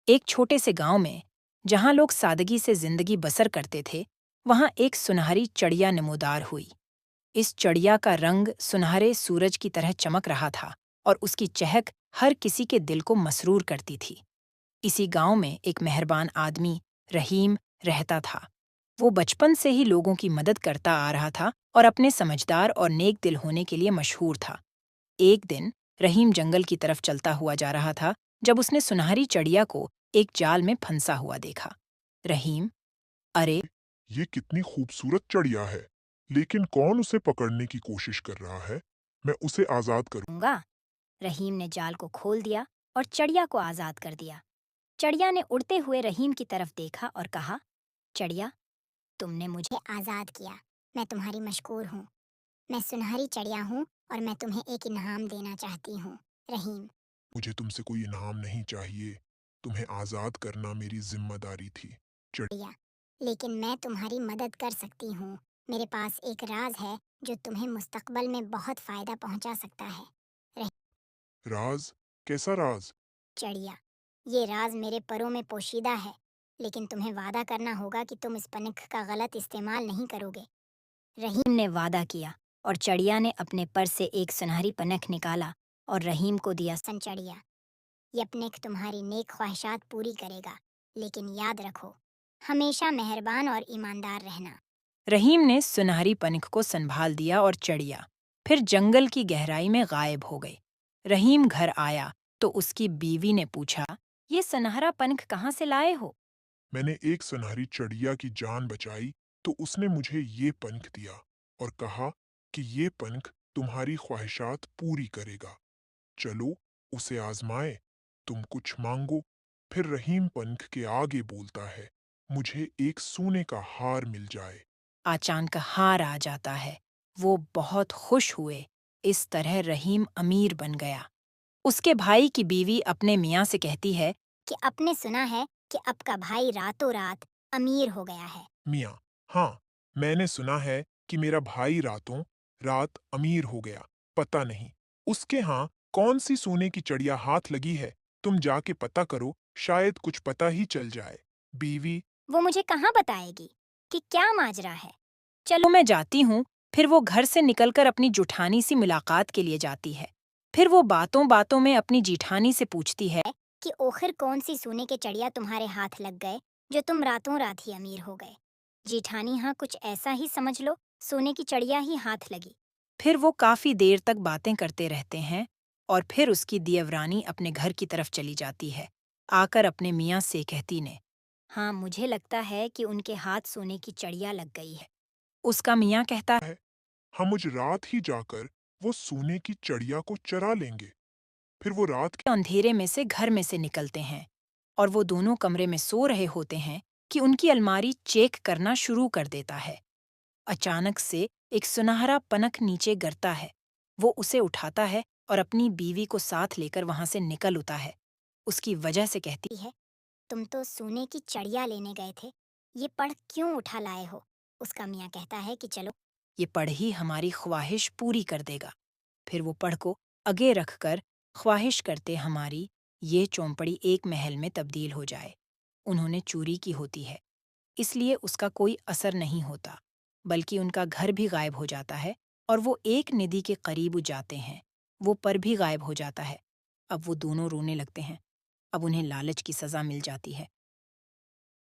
एक छोटे से गांव में, जहां लोग सादगी से जिंदगी बसर करते थे, वहां एक सुनहरी चिड़िया नमूदार हुई। इस चिड़िया का रंग सुनहरे सूरज की तरह चमक रहा था और उसकी चहक हर किसी के दिल को मसरूर करती थी। इसी गांव में एक मेहरबान आदमी, रहीम, रहता था। वो बचपन से ही लोगों की मदद करता आ रहा था और अपने समझदार और नेक दिल होने के लिए मशहूर था। एक दिन रहीम जंगल की तरफ चलता हुआ जा रहा था जब उसने सुनहरी चिड़िया को एक जाल में फंसा हुआ देखा। रहीम, अरे, ये कितनी खूबसूरत चिड़िया है, लेकिन कौन उसे पकड़ने की कोशिश कर रहा है? मैं उसे आजाद करूं। दूंगा। रहीम ने जाल को खोल दिया और चिड़िया को आजाद कर दिया। चिड़िया ने उड़ते हुए रहीम की तरफ देखा और कहा, चिड़िया, तुमने मुझे आजाद किया। मैं तुम्हारी मशकूर हूँ। मैं सुनहरी चिड़िया हूँ और मैं तुम्हें एक इनाम देना चाहती हूँ। रहीम। मुझे तुमसे कोई इनाम नहीं चाहिए। तुम्हें आजाद करना मेरी जिम्मेदारी थी। चिड़िया, लेकिन मैं तुम्हारी मदद कर सकती हूँ। मेरे पास एक राज है जो तुम्हें मुस्तकबल में बहुत फायदा पहुँचा सकता है। राज? कैसा राज? चिड़िया, ये राज मेरे परों में पोशीदा है, लेकिन तुम्हें वादा करना होगा कि तुम इस पनख का गलत इस्तेमाल नहीं करोगे। रहीम ने वादा किया और चिड़िया ने अपने पर से एक सुनहरी पनख निकाला और रहीम को दिया। सन चिड़िया, ये पनख तुम्हारी नेक ख्वाहिशात पूरी करेगा, लेकिन याद रखो, हमेशा मेहरबान और ईमानदार रहना। रहीम ने सुनहरी पनिक को संभाल दिया और चिड़िया फिर जंगल की गहराई में गायब हो गई। रहीम घर आया तो उसकी बीवी ने पूछा, ये सुनहरा पनिक कहाँ से लाए हो? मैंने एक सुनहरी चिड़िया की जान बचाई, तो उसने मुझे ये पंख दिया और कहा कि ये पंख तुम्हारी ख्वाहिशात पूरी करेगा। चलो, उसे आजमाए। तुम कुछ मांगो। फिर रहीम पंख के आगे बोलता है, मुझे एक सोने का हार मिल जाए। अचानक हार आ जाता है। वो बहुत खुश हुए। इस तरह रहीम अमीर बन गया। उसके भाई की बीवी अपने मियाँ से कहती है, कि आपने सुना है कि आपका भाई रातों रात अमीर हो गया है। मियाँ, हाँ, मैंने सुना है कि मेरा भाई रातों रात अमीर हो गया। पता नहीं उसके यहाँ कौन सी सोने की चिड़िया हाथ लगी है। तुम जाके पता करो, शायद कुछ पता ही चल जाए। बीवी, वो मुझे कहाँ बताएगी कि क्या माजरा है। तो चलो। मैं जाती हूँ। फिर वो घर से निकलकर अपनी जुठानी सी मुलाकात के लिए जाती है। फिर वो बातों बातों में अपनी जीठानी से पूछती है, कि ओखिर कौन सी सोने के चिड़िया तुम्हारे हाथ लग गए जो तुम रातों रात ही अमीर हो गए। जीठानी, हाँ, कुछ ऐसा ही समझ लो, सोने की चिड़िया ही हाथ लगी। फिर वो काफी देर तक बातें करते रहते हैं और फिर उसकी दियवरानी अपने घर की तरफ चली जाती है। आकर अपने मियाँ से कहती ने, हाँ, मुझे लगता है कि उनके हाथ सोने की चिड़िया लग गई है। उसका मियाँ कहता, है, हम आज रात ही जाकर वो सोने की चिड़िया को चरा लेंगे। फिर वो रात के अंधेरे में से घर में से निकलते हैं और वो दोनों कमरे में सो रहे होते हैं कि उनकी अलमारी चेक करना शुरू कर देता है। अचानक से एक सुनहरा पनक नीचे गिरता है। वो उसे उठाता है और अपनी बीवी को साथ लेकर वहां से निकल उता है। उसकी वजह से कहती, है, तुम तो सोने की चिड़िया लेने गए थे, ये पढ़ क्यों उठा लाए हो। उसका मियाँ कहता है कि चलो। ये पढ़ ही हमारी ख्वाहिश पूरी कर देगा। फिर वो पढ़ को आगे रखकर ख्वाहिश करते हमारी ये चौंपड़ी एक महल में तब्दील हो जाए। उन्होंने चोरी की होती है, इसलिए उसका कोई असर नहीं होता, बल्कि उनका घर भी गायब हो जाता है और वो एक निधि के करीब जाते हैं। वो पर भी गायब हो जाता है। अब वो दोनों रोने लगते हैं। अब उन्हें लालच की सज़ा मिल जाती है।